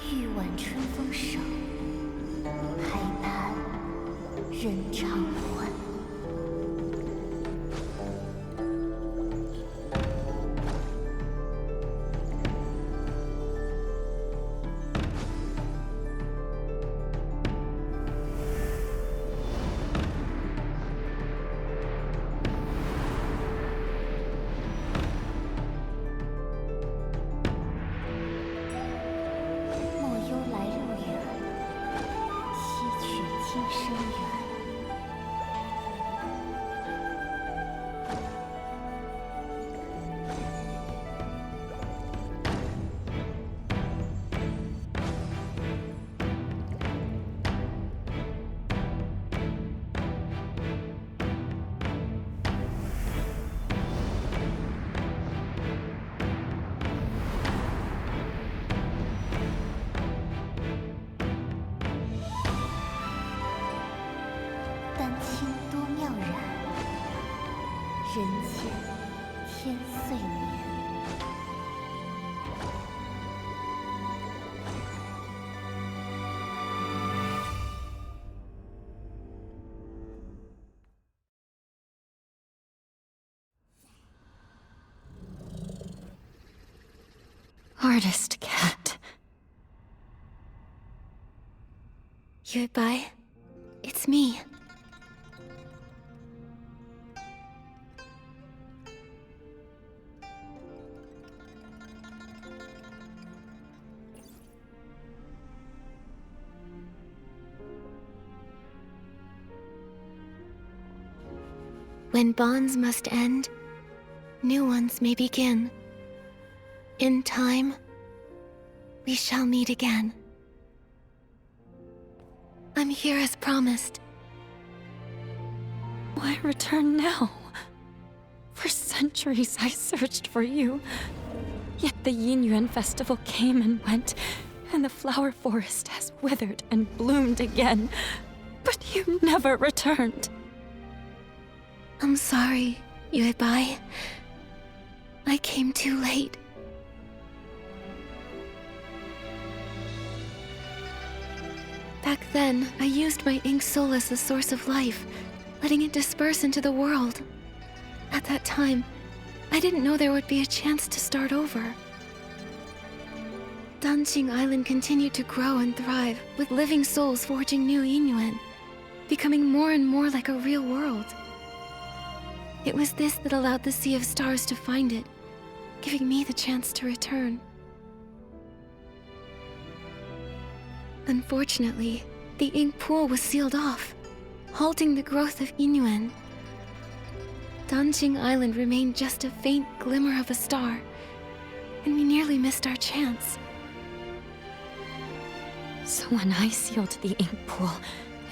玉晚春风生，海畔人长欢。人间天岁年。Artist cat. Yuebai, it's me. When bonds must end, new ones may begin. In time, we shall meet again. I'm here as promised. Why return now? For centuries I searched for you. Yet the Yinyuan festival came and went, and the flower forest has withered and bloomed again. But you never returned. I'm sorry, Yuebai. I came too late. Back then, I used my ink soul as the source of life, letting it disperse into the world. At that time, I didn't know there would be a chance to start over. Danqing Island continued to grow and thrive, with living souls forging new Yinyuan, becoming more and more like a real world. It was this that allowed the Sea of Stars to find it, giving me the chance to return. Unfortunately, the ink pool was sealed off, halting the growth of Yinyuan. Danqing Island remained just a faint glimmer of a star, and we nearly missed our chance. So when I sealed the ink pool,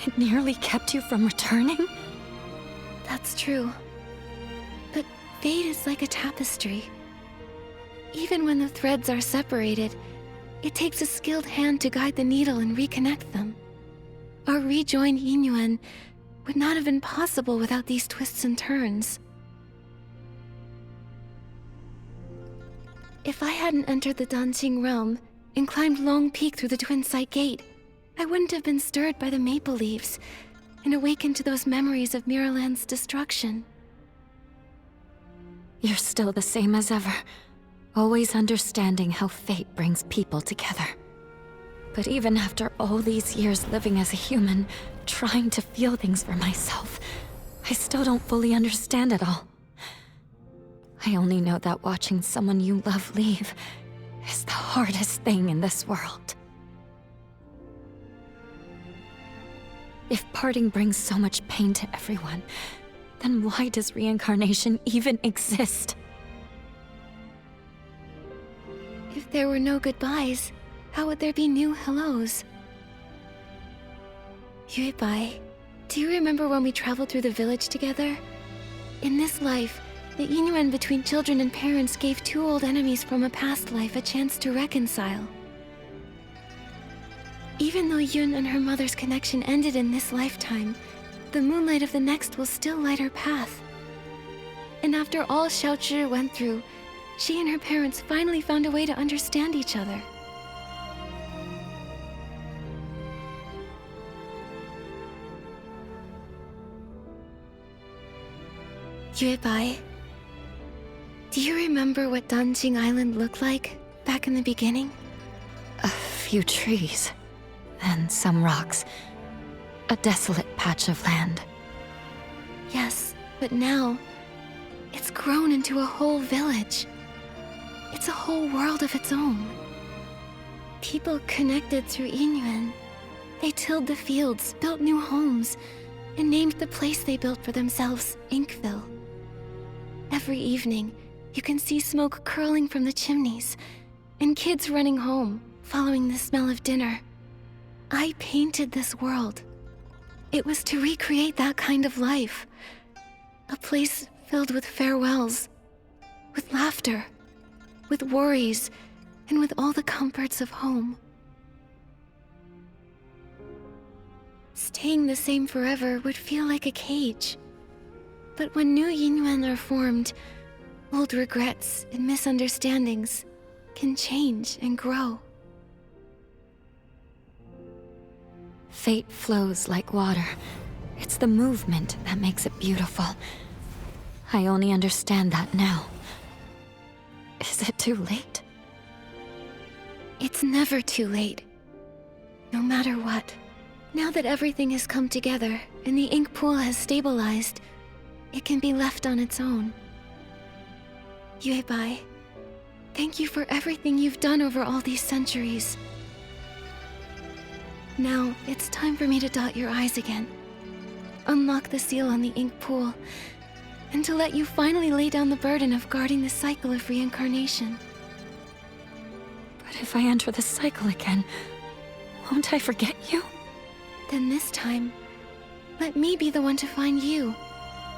it nearly kept you from returning? That's true. But fate is like a tapestry. Even when the threads are separated, it takes a skilled hand to guide the needle and reconnect them. Our rejoined Yinyuan would not have been possible without these twists and turns. If I hadn't entered the Danqing realm and climbed Long Peak through the Twin Sight Gate, I wouldn't have been stirred by the maple leaves and awakened to those memories of Miraland's destruction. You're still the same as ever. Always understanding how fate brings people together. But even after all these years living as a human, trying to feel things for myself, I still don't fully understand it all. I only know that watching someone you love leave is the hardest thing in this world. If parting brings so much pain to everyone, then why does reincarnation even exist? If there were no goodbyes, how would there be new hellos? Yuebai, do you remember when we traveled through the village together? In this life, the Yinyuan between children and parents gave two old enemies from a past life a chance to reconcile. Even though Yun and her mother's connection ended in this lifetime, the moonlight of the next will still light her path. And after all Xiaozhi went through, she and her parents finally found a way to understand each other. Yuebai, do you remember what Danjing Island looked like back in the beginning? A few trees, and some rocks. A desolate patch of land. Yes, but now, it's grown into a whole village. It's a whole world of its own. People connected through Inyuan. They tilled the fields, built new homes, and named the place they built for themselves Inkville. Every evening, you can see smoke curling from the chimneys, and kids running home, following the smell of dinner. I painted this world. It was to recreate that kind of life. A place filled with farewells, with laughter, with worries, and with all the comforts of home. Staying the same forever would feel like a cage. But when new Yinyuan are formed, old regrets and misunderstandings can change and grow. Fate flows like water. It's the movement that makes it beautiful. I only understand that now. Is it too late? It's never too late. No matter what. Now that everything has come together and the ink pool has stabilized, it can be left on its own. Yuebai, thank you for everything you've done over all these centuries. Now, it's time for me to dot your I's again. Unlock the seal on the ink pool, and to let you finally lay down the burden of guarding the cycle of reincarnation. But if I enter the cycle again, won't I forget you? Then this time, let me be the one to find you,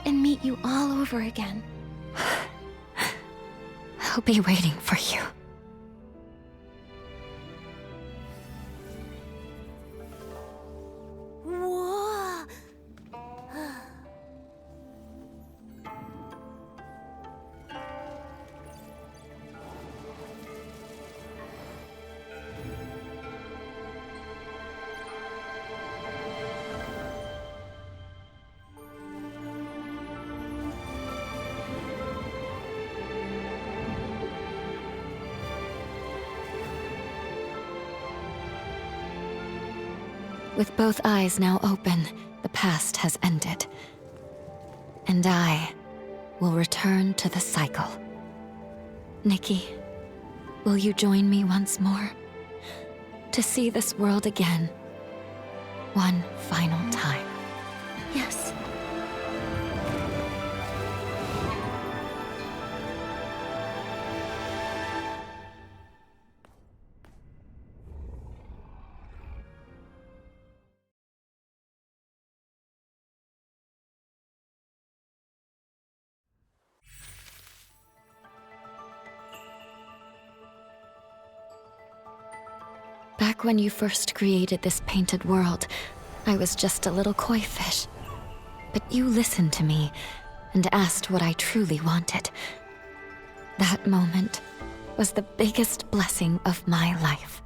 and meet you all over again. I'll be waiting for you. With both eyes now open, the past has ended. And I will return to the cycle. Nikki, will you join me once more? To see this world again, one final time. Yes. Back when you first created this painted world, I was just a little koi fish. But you listened to me and asked what I truly wanted. That moment was the biggest blessing of my life.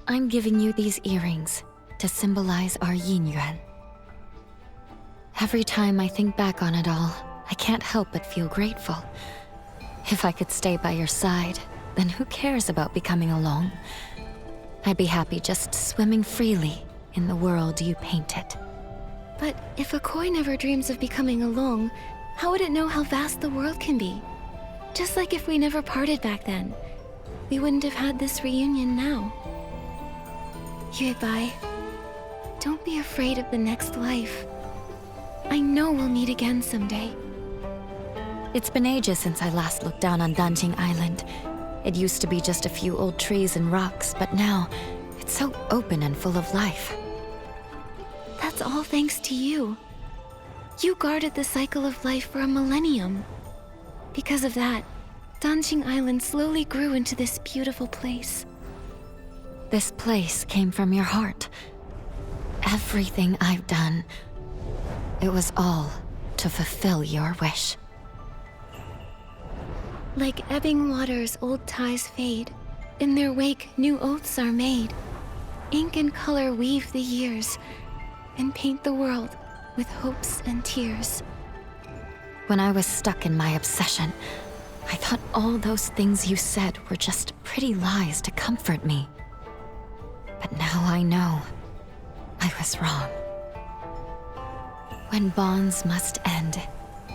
I'm giving you these earrings to symbolize our Yinyuan. Every time I think back on it all, I can't help but feel grateful. If I could stay by your side, then who cares about becoming alone? I'd be happy just swimming freely in the world you painted. But if a koi never dreams of becoming alone, how would it know how vast the world can be? Just like if we never parted back then, we wouldn't have had this reunion now. Yuebai, don't be afraid of the next life. I know we'll meet again someday. It's been ages since I last looked down on Danjing Island. It used to be just a few old trees and rocks, but now, it's so open and full of life. That's all thanks to you. You guarded the cycle of life for a millennium. Because of that, Danjing Island slowly grew into this beautiful place. This place came from your heart. Everything I've done, it was all to fulfill your wish. Like ebbing waters, old ties fade. In their wake, new oaths are made. Ink and color weave the years and paint the world with hopes and tears. When I was stuck in my obsession, I thought all those things you said were just pretty lies to comfort me. But now I know I was wrong. When bonds must end,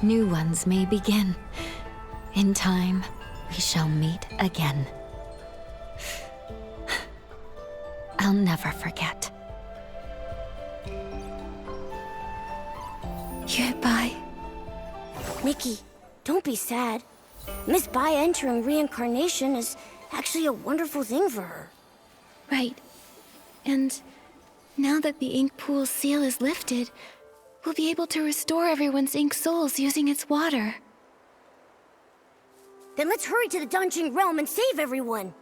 new ones may begin. In time, we shall meet again. I'll never forget. Goodbye. Nikki, don't be sad. Miss Bai entering reincarnation is actually a wonderful thing for her. Right. And now that the ink pool's seal is lifted, we'll be able to restore everyone's ink souls using its water. Then let's hurry to the dungeon realm and save everyone.